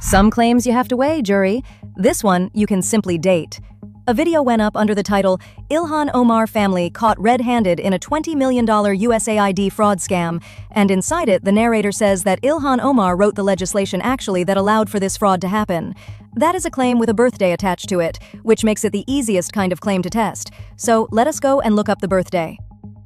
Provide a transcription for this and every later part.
Some claims you have to weigh, jury. This one you can simply date. A video went up under the title, Ilhan Omar family caught red-handed in a $20 million USAID fraud scam, and inside it the narrator says that Ilhan Omar wrote the legislation actually that allowed for this fraud to happen. That is a claim with a birthday attached to it, which makes it the easiest kind of claim to test. So let us go and look up the birthday.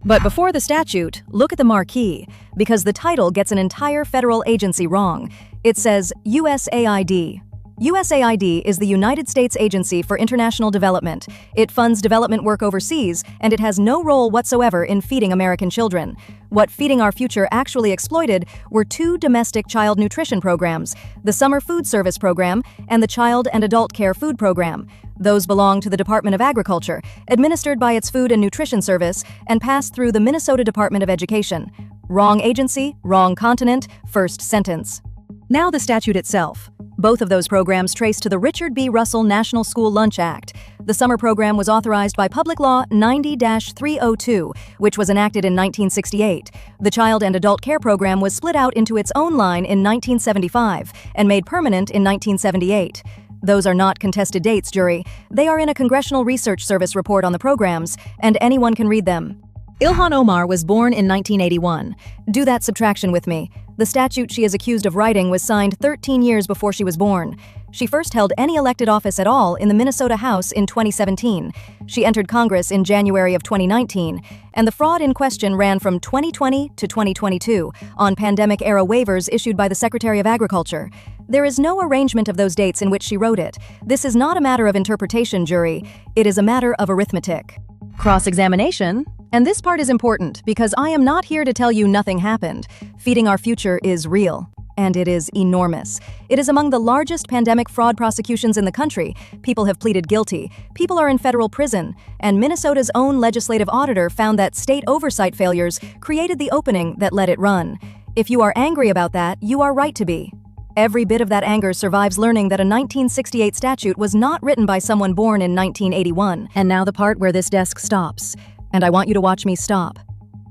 But before the statute, look at the marquee, because the title gets an entire federal agency wrong. It says USAID. USAID is the United States Agency for International Development. It funds development work overseas, and it has no role whatsoever in feeding American children. What Feeding Our Future actually exploited were two domestic child nutrition programs, the Summer Food Service Program and the Child and Adult Care Food Program. Those belong to the Department of Agriculture, administered by its Food and Nutrition Service, and pass through the Minnesota Department of Education. Wrong agency, wrong continent, first sentence. Now the statute itself. Both of those programs trace to the Richard B. Russell National School Lunch Act. The summer program was authorized by Public Law 90-302, which was enacted in 1968. The Child and Adult Care Program was split out into its own line in 1975 and made permanent in 1978. Those are not contested dates, jury. They are in a Congressional Research Service report on the programs, and anyone can read them. Ilhan Omar was born in 1981. Do that subtraction with me. The statute she is accused of writing was signed 13 years before she was born. She first held any elected office at all in the Minnesota House in 2017. She entered Congress in January of 2019, and the fraud in question ran from 2020 to 2022 on pandemic-era waivers issued by the Secretary of Agriculture. There is no arrangement of those dates in which she wrote it. This is not a matter of interpretation, jury. It is a matter of arithmetic. Cross-examination. And this part is important because I am not here to tell you nothing happened. Feeding Our Future is real, and it is enormous. It is among the largest pandemic fraud prosecutions in the country. People have pleaded guilty. People are in federal prison. And Minnesota's own legislative auditor found that state oversight failures created the opening that let it run. If you are angry about that, you are right to be. Every bit of that anger survives learning that a 1968 statute was not written by someone born in 1981. And now the part where this desk stops. And I want you to watch me stop.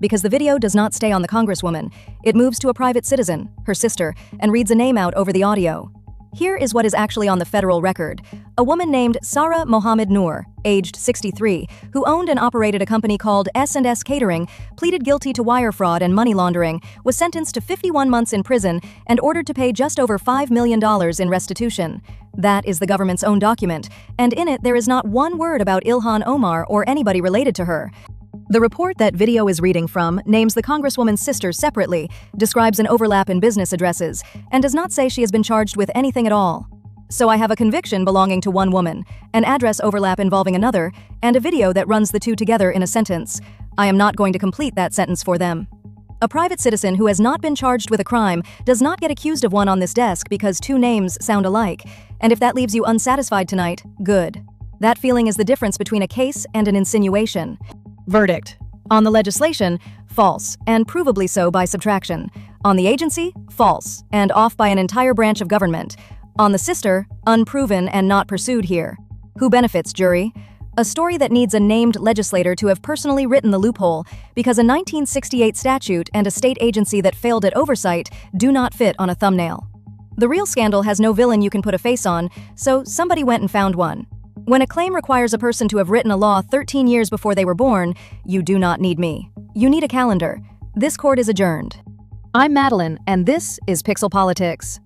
Because the video does not stay on the Congresswoman. It moves to a private citizen, her sister, and reads a name out over the audio. Here is what is actually on the federal record. A woman named Sarah Mohammed Noor, aged 63, who owned and operated a company called S&S Catering, pleaded guilty to wire fraud and money laundering, was sentenced to 51 months in prison, and ordered to pay just over $5 million in restitution. That is the government's own document, and in it there is not one word about Ilhan Omar or anybody related to her. The report that video is reading from names the Congresswoman's sister separately, describes an overlap in business addresses, and does not say she has been charged with anything at all. So I have a conviction belonging to one woman, an address overlap involving another, and a video that runs the two together in a sentence. I am not going to complete that sentence for them. A private citizen who has not been charged with a crime does not get accused of one on this desk because two names sound alike. And if that leaves you unsatisfied tonight, good. That feeling is the difference between a case and an insinuation. Verdict. On the legislation, false, and provably so by subtraction. On the agency, false, and off by an entire branch of government. On the sister, unproven and not pursued here. Who benefits, jury? A story that needs a named legislator to have personally written the loophole, because a 1968 statute and a state agency that failed at oversight do not fit on a thumbnail. The real scandal has no villain you can put a face on, so somebody went and found one. When a claim requires a person to have written a law 13 years before they were born, you do not need me. You need a calendar. This court is adjourned. I'm Madeline, and this is Pixel Politics.